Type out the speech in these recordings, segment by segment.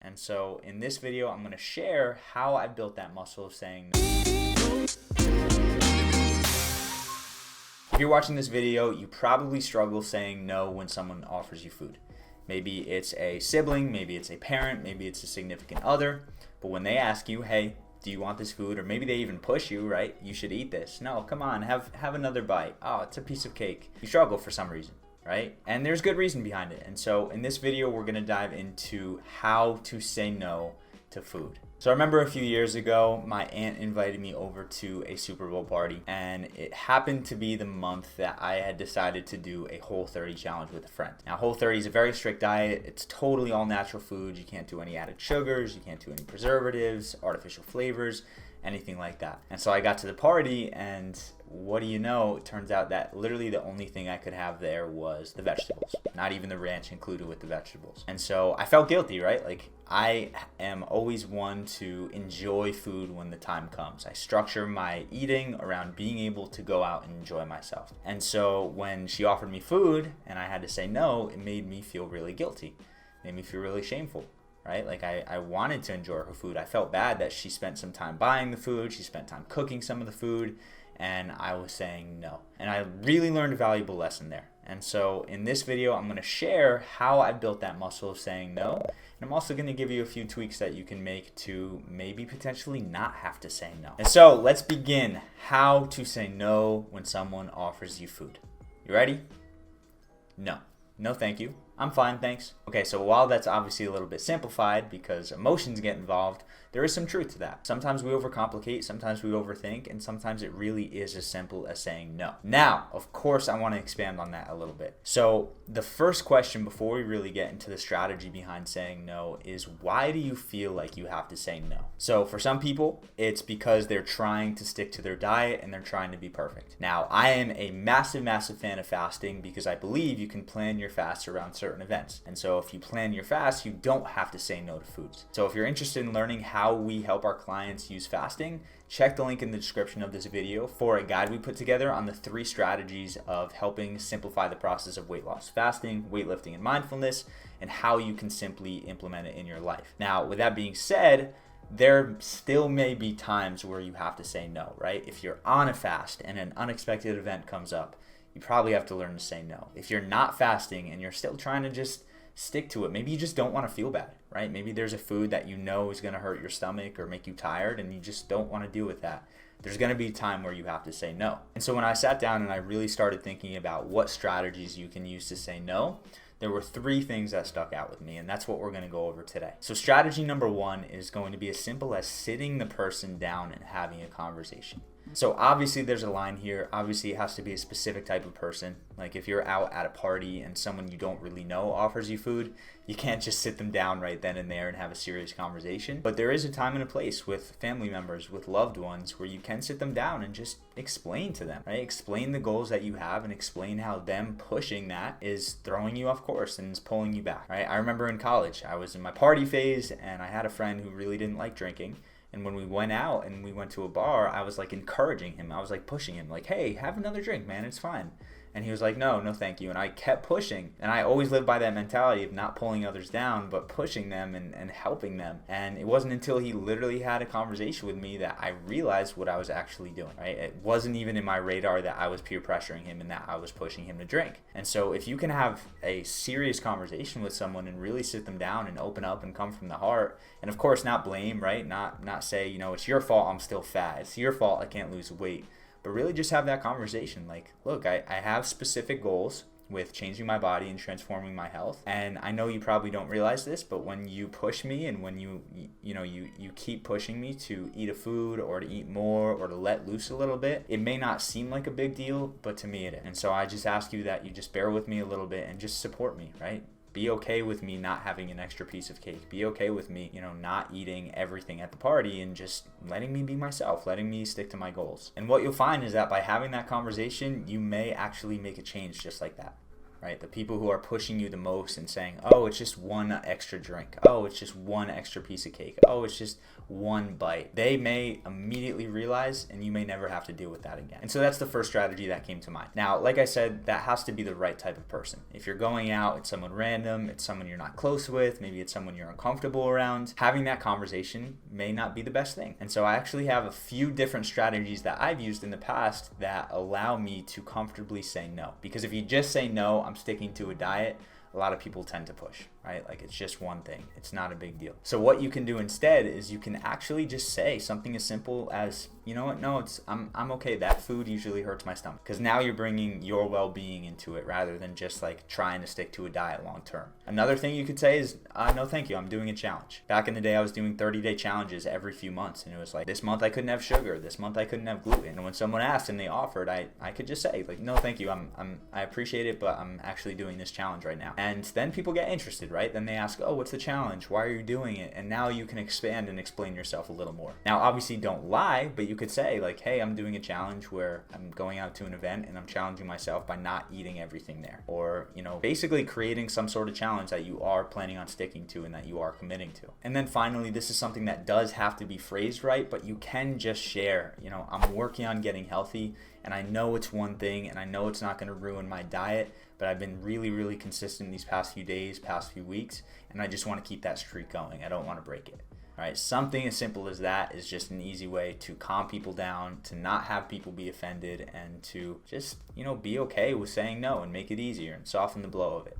And so in this video, I'm going to share how I built that muscle of saying no. If you're watching this video, you probably struggle saying no when someone offers you food. Maybe it's a sibling, maybe it's a parent, maybe it's a significant other. But when they ask you, hey, do you want this food? Or maybe they even push you, right? You should eat this. No, come on, have another bite. Oh, it's a piece of cake. You struggle for some reason, right? And there's good reason behind it. And so in this video, we're gonna dive into how to say no to food. So I remember a few years ago, my aunt invited me over to a Super Bowl party, and it happened to be the month that I had decided to do a Whole30 challenge with a friend. Now, Whole30 is a very strict diet. It's totally all natural food. You can't do any added sugars. You can't do any preservatives, artificial flavors, anything like that. And so I got to the party, and what do you know? It turns out that literally the only thing I could have there was the vegetables, not even the ranch included with the vegetables. And so I felt guilty, right? Like, I am always one to enjoy food when the time comes. I structure my eating around being able to go out and enjoy myself. And so when she offered me food and I had to say no, it made me feel really guilty. It made me feel really shameful. Right? Like I wanted to enjoy her food. I felt bad that she spent some time buying the food. She spent time cooking some of the food, and I was saying no. And I really learned a valuable lesson there. And so in this video, I'm going to share how I built that muscle of saying no. And I'm also going to give you a few tweaks that you can make to maybe potentially not have to say no. And so let's begin how to say no when someone offers you food. You ready? No. No, thank you. I'm fine, thanks. Okay, so while that's obviously a little bit simplified because emotions get involved, there is some truth to that. Sometimes we overcomplicate, sometimes we overthink, and sometimes it really is as simple as saying no. Now, of course, I want to expand on that a little bit. So the first question before we really get into the strategy behind saying no is, why do you feel like you have to say no? So for some people, it's because they're trying to stick to their diet and they're trying to be perfect. Now, I am a massive, massive fan of fasting because I believe you can plan your fast around certain events. And so if you plan your fast, you don't have to say no to foods. So if you're interested in learning how we help our clients use fasting, check the link in the description of this video for a guide we put together on the 3 strategies of helping simplify the process of weight loss, fasting, weightlifting, and mindfulness, and how you can simply implement it in your life. Now, with that being said, there still may be times where you have to say no, right? If you're on a fast and an unexpected event comes up, you probably have to learn to say no. If you're not fasting and you're still trying to just stick to it, maybe you just don't want to feel bad, right? Maybe there's a food that you know is going to hurt your stomach or make you tired and you just don't want to deal with that. There's going to be a time where you have to say no. And so when I sat down and I really started thinking about what strategies you can use to say no, there were 3 things that stuck out with me, and that's what we're going to go over today. So strategy number 1 is going to be as simple as sitting the person down and having a conversation. So obviously there's a line here. Obviously it has to be a specific type of person. Like if you're out at a party and someone you don't really know offers you food, you can't just sit them down right then and there and have a serious conversation. But there is a time and a place with family members, with loved ones, where you can sit them down and just explain to them, right? Explain the goals that you have and explain how them pushing that is throwing you off course and is pulling you back, right? I remember in college, I was in my party phase and I had a friend who really didn't like drinking. And when we went out and we went to a bar, I was like encouraging him. I was like pushing him, like, hey, have another drink, man, it's fine. And he was like, no, thank you. And I kept pushing. And I always lived by that mentality of not pulling others down, but pushing them and helping them. And it wasn't until he literally had a conversation with me that I realized what I was actually doing, right? It wasn't even in my radar that I was peer pressuring him and that I was pushing him to drink. And so if you can have a serious conversation with someone and really sit them down and open up and come from the heart, and of course not blame, right? Not say, it's your fault I'm still fat. It's your fault I can't lose weight. But really just have that conversation. Like, look, I have specific goals with changing my body and transforming my health. And I know you probably don't realize this, but when you push me and when you keep pushing me to eat a food or to eat more or to let loose a little bit, it may not seem like a big deal, but to me it is. And so I just ask you that you just bear with me a little bit and just support me, right? Be okay with me not having an extra piece of cake. Be okay with me, not eating everything at the party and just letting me be myself, letting me stick to my goals. And what you'll find is that by having that conversation, you may actually make a change just like that. right? The people who are pushing you the most and saying, oh, it's just one extra drink. Oh, it's just one extra piece of cake. Oh, it's just one bite. They may immediately realize, and you may never have to deal with that again. And so that's the first strategy that came to mind. Now, like I said, that has to be the right type of person. If you're going out, it's someone random, it's someone you're not close with, maybe it's someone you're uncomfortable around, having that conversation may not be the best thing. And so I actually have a few different strategies that I've used in the past that allow me to comfortably say no. Because if you just say no, I'm sticking to a diet, a lot of people tend to push, right? Like it's just one thing. It's not a big deal. So what you can do instead is you can actually just say something as simple as, you know what? No, I'm okay. That food usually hurts my stomach. Because now you're bringing your well-being into it rather than just like trying to stick to a diet long term. Another thing you could say is, no, thank you. I'm doing a challenge. Back in the day, I was doing 30-day challenges every few months. And it was like, this month I couldn't have sugar. This month I couldn't have gluten. And when someone asked and they offered, I could just say like, no, thank you. I appreciate it, but I'm actually doing this challenge right now. And then people get interested, right? Then they ask, oh, what's the challenge? Why are you doing it? And now you can expand and explain yourself a little more. Now, obviously don't lie, but you could say like, hey, I'm doing a challenge where I'm going out to an event and I'm challenging myself by not eating everything there. Or, basically creating some sort of challenge that you are planning on sticking to and that you are committing to. And then finally, this is something that does have to be phrased right, but you can just share, I'm working on getting healthy and I know it's one thing and I know it's not going to ruin my diet, but I've been really, really consistent these past few days, past few weeks, and I just want to keep that streak going. I don't want to break it. All right, something as simple as that is just an easy way to calm people down, to not have people be offended, and to just, be okay with saying no and make it easier and soften the blow of it.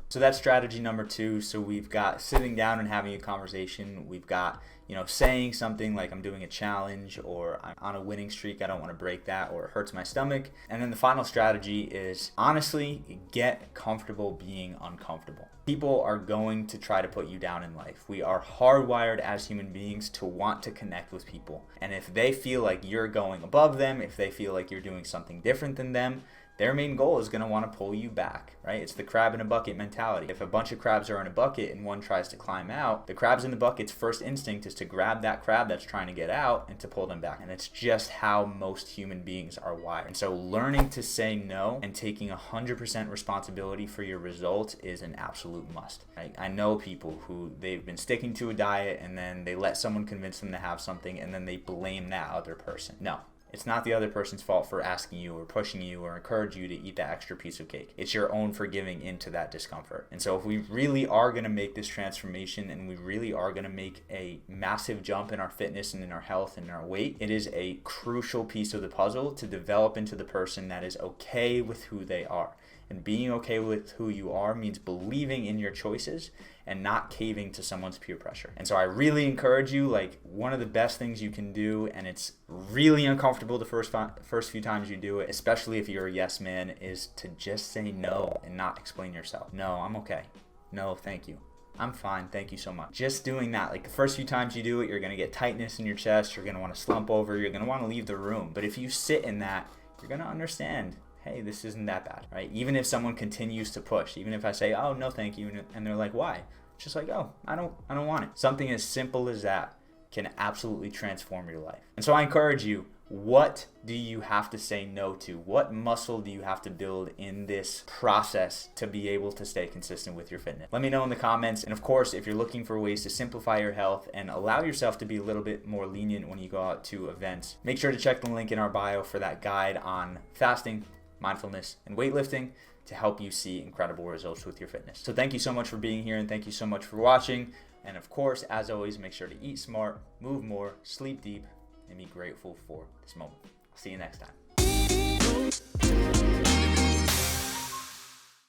So that's strategy number 2. So we've got sitting down and having a conversation. We've got, saying something like I'm doing a challenge or I'm on a winning streak. I don't want to break that or it hurts my stomach. And then the final strategy is honestly get comfortable being uncomfortable. People are going to try to put you down in life. We are hardwired as human beings to want to connect with people. And if they feel like you're going above them, if they feel like you're doing something different than them, their main goal is going to want to pull you back, right? It's the crab in a bucket mentality. If a bunch of crabs are in a bucket and one tries to climb out, the crabs in the bucket's first instinct is to grab that crab that's trying to get out and to pull them back. And it's just how most human beings are wired. And so learning to say no and taking 100% responsibility for your results is an absolute must. Right? I know people who they've been sticking to a diet and then they let someone convince them to have something and then they blame that other person. No. It's not the other person's fault for asking you or pushing you or encourage you to eat that extra piece of cake. It's your own for giving into that discomfort. And so if we really are going to make this transformation and we really are going to make a massive jump in our fitness and in our health and in our weight, it is a crucial piece of the puzzle to develop into the person that is okay with who they are. And being okay with who you are means believing in your choices and not caving to someone's peer pressure. And so I really encourage you, like one of the best things you can do, and it's really uncomfortable the first few times you do it, especially if you're a yes man, is to just say no and not explain yourself. No, I'm okay. No, thank you. I'm fine. Thank you so much. Just doing that, like the first few times you do it, you're going to get tightness in your chest. You're going to want to slump over. You're going to want to leave the room. But if you sit in that, you're going to understand, hey, this isn't that bad, right? Even if someone continues to push, even if I say, oh, no, thank you, and they're like, why? It's just like, oh, I don't want it. Something as simple as that can absolutely transform your life. And so I encourage you, what do you have to say no to? What muscle do you have to build in this process to be able to stay consistent with your fitness? Let me know in the comments. And of course, if you're looking for ways to simplify your health and allow yourself to be a little bit more lenient when you go out to events, make sure to check the link in our bio for that guide on fasting, mindfulness, and weightlifting to help you see incredible results with your fitness. So thank you so much for being here and thank you so much for watching. And of course, as always, make sure to eat smart, move more, sleep deep, and be grateful for this moment. I'll see you next time.